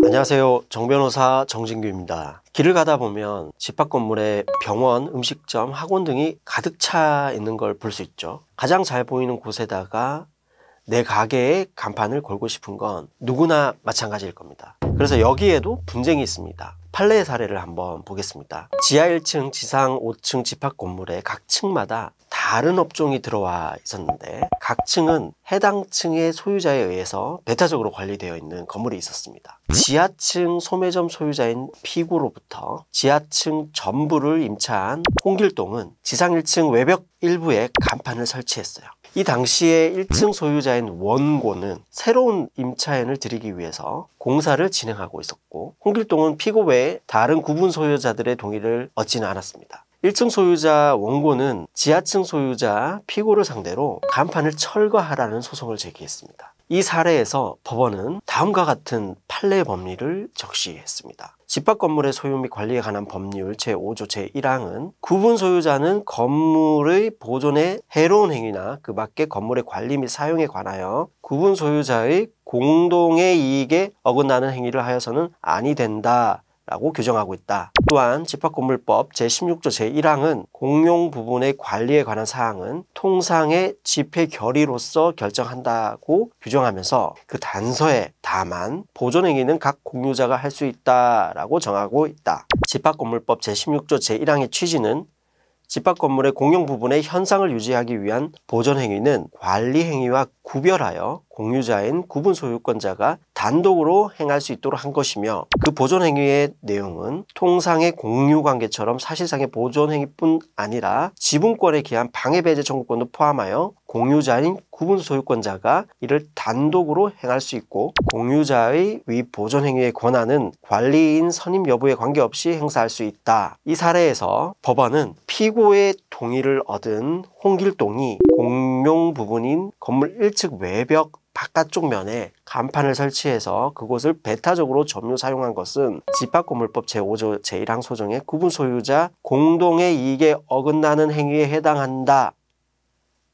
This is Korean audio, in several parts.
안녕하세요. 정변호사 정진규입니다. 길을 가다 보면 집 밖 건물에 병원, 음식점, 학원 등이 가득 차 있는 걸 볼 수 있죠. 가장 잘 보이는 곳에다가 내 가게에 간판을 걸고 싶은 건 누구나 마찬가지일 겁니다. 그래서 여기에도 분쟁이 있습니다. 판례의 사례를 한번 보겠습니다. 지하 1층, 지상 5층 집합 건물에 각 층마다 다른 업종이 들어와 있었는데 각 층은 해당 층의 소유자에 의해서 배타적으로 관리되어 있는 건물이 있었습니다. 지하층 소매점 소유자인 P구로부터 지하층 전부를 임차한 홍길동은 지상 1층 외벽 일부에 간판을 설치했어요. 이 당시에 1층 소유자인 원고는 새로운 임차인을 들이기 위해서 공사를 진행하고 있었고, 홍길동은 P구 외에 다른 구분 소유자들의 동의를 얻지는 않았습니다. 1층 소유자 원고는 지하층 소유자 P구를 상대로 간판을 철거하라는 소송을 제기했습니다. 이 사례에서 법원은 다음과 같은 판례 법리를 적시했습니다. 집합 건물의 소유 및 관리에 관한 법률 제5조 제1항은 구분 소유자는 건물의 보존에 해로운 행위나 그 밖에 건물의 관리 및 사용에 관하여 구분 소유자의 공동의 이익에 어긋나는 행위를 하여서는 아니 된다 라고 규정하고 있다. 또한 집합건물법 제16조 제1항은 공용 부분의 관리에 관한 사항은 통상의 집회 결의로서 결정한다고 규정하면서 그 단서에 다만 보존행위는 각 공유자가 할 수 있다라고 정하고 있다. 집합건물법 제16조 제1항의 취지는 집합건물의 공용 부분의 현상을 유지하기 위한 보존행위는 관리행위와 구별하여 공유자인 구분 소유권자가 단독으로 행할 수 있도록 한 것이며, 그 보존행위의 내용은 통상의 공유관계처럼 사실상의 보존행위뿐 아니라 지분권에 기한 방해배제 청구권도 포함하여 공유자인 구분 소유권자가 이를 단독으로 행할 수 있고, 공유자의 위 보존행위의 권한은 관리인 선임 여부에 관계없이 행사할 수 있다. 이 사례에서 법원은 피고의 동의를 얻은 홍길동이 공용 부분인 건물 1층 외벽 바깥쪽 면에 간판을 설치해서 그곳을 배타적으로 점유 사용한 것은 집합건물법 제5조 제1항 소정의 구분 소유자 공동의 이익에 어긋나는 행위에 해당한다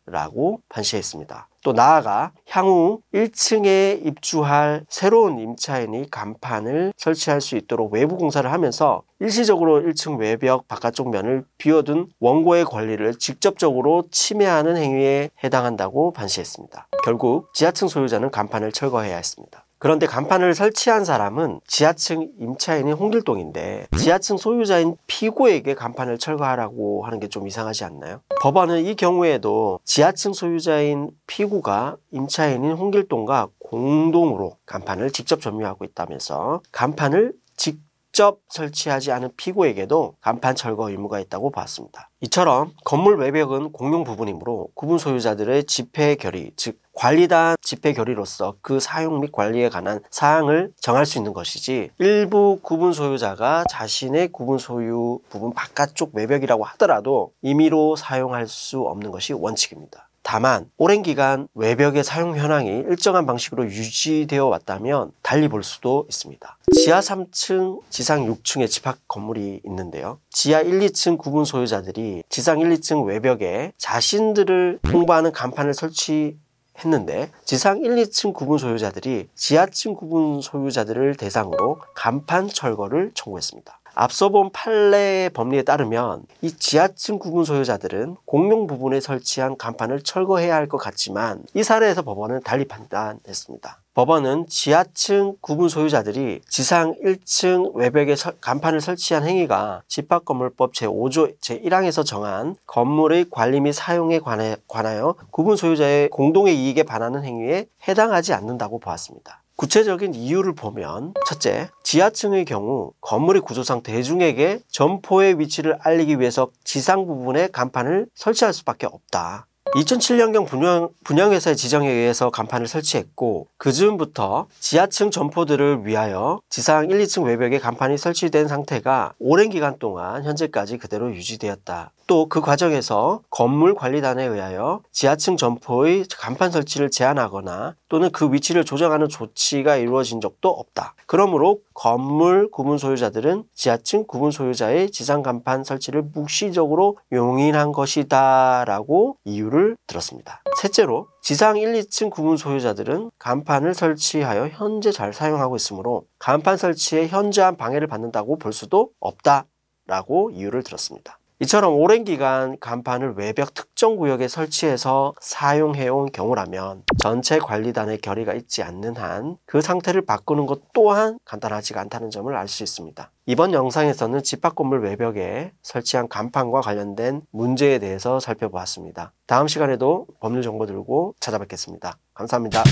라고 판시했습니다. 또 나아가 향후 1층에 입주할 새로운 임차인이 간판을 설치할 수 있도록 외부 공사를 하면서 일시적으로 1층 외벽 바깥쪽 면을 비워둔 원고의 권리를 직접적으로 침해하는 행위에 해당한다고 판시했습니다. 결국 지하층 소유자는 간판을 철거해야 했습니다. 그런데 간판을 설치한 사람은 지하층 임차인인 홍길동인데 지하층 소유자인 P구에게 간판을 철거하라고 하는 게 좀 이상하지 않나요? 법원은 이 경우에도 지하층 소유자인 P구가 임차인인 홍길동과 공동으로 간판을 직접 점유하고 있다면서 간판을 직접 설치하지 않은 P구에게도 간판 철거 의무가 있다고 봤습니다. 이처럼 건물 외벽은 공용 부분이므로 구분 소유자들의 집회 결의, 즉 관리단 집회 결의로서 그 사용 및 관리에 관한 사항을 정할 수 있는 것이지, 일부 구분 소유자가 자신의 구분 소유 부분 바깥쪽 외벽이라고 하더라도 임의로 사용할 수 없는 것이 원칙입니다. 다만 오랜 기간 외벽의 사용 현황이 일정한 방식으로 유지되어 왔다면 달리 볼 수도 있습니다. 지하 3층, 지상 6층의 집합 건물이 있는데요. 지하 1, 2층 구분 소유자들이 지상 1, 2층 외벽에 자신들을 홍보하는 간판을 설치했는데 지상 1, 2층 구분 소유자들이 지하층 구분 소유자들을 대상으로 간판 철거를 청구했습니다. 앞서 본 판례 법리에 따르면 이 지하층 구분 소유자들은 공용 부분에 설치한 간판을 철거해야 할 것 같지만 이 사례에서 법원은 달리 판단했습니다. 법원은 지하층 구분 소유자들이 지상 1층 외벽에 간판을 설치한 행위가 집합건물법 제5조 제1항에서 정한 건물의 관리 및 사용에 관하여 구분 소유자의 공동의 이익에 반하는 행위에 해당하지 않는다고 보았습니다. 구체적인 이유를 보면, 첫째, 지하층의 경우 건물의 구조상 대중에게 점포의 위치를 알리기 위해서 지상 부분에 간판을 설치할 수밖에 없다. 2007년경 분양회사의 지정에 의해서 간판을 설치했고, 그 즈음부터 지하층 점포들을 위하여 지상 1, 2층 외벽에 간판이 설치된 상태가 오랜 기간 동안 현재까지 그대로 유지되었다. 또 그 과정에서 건물 관리단에 의하여 지하층 점포의 간판 설치를 제한하거나 또는 그 위치를 조정하는 조치가 이루어진 적도 없다. 그러므로 건물 구분 소유자들은 지하층 구분 소유자의 지상 간판 설치를 묵시적으로 용인한 것이다 라고 이유를 들었습니다. 셋째로 지상 1, 2층 구분 소유자들은 간판을 설치하여 현재 잘 사용하고 있으므로 간판 설치에 현저한 방해를 받는다고 볼 수도 없다 라고 이유를 들었습니다. 이처럼 오랜 기간 간판을 외벽 특정 구역에 설치해서 사용해온 경우라면 전체 관리단의 결의가 있지 않는 한 그 상태를 바꾸는 것 또한 간단하지가 않다는 점을 알 수 있습니다. 이번 영상에서는 집합 건물 외벽에 설치한 간판과 관련된 문제에 대해서 살펴보았습니다. 다음 시간에도 법률 정보 들고 찾아뵙겠습니다. 감사합니다.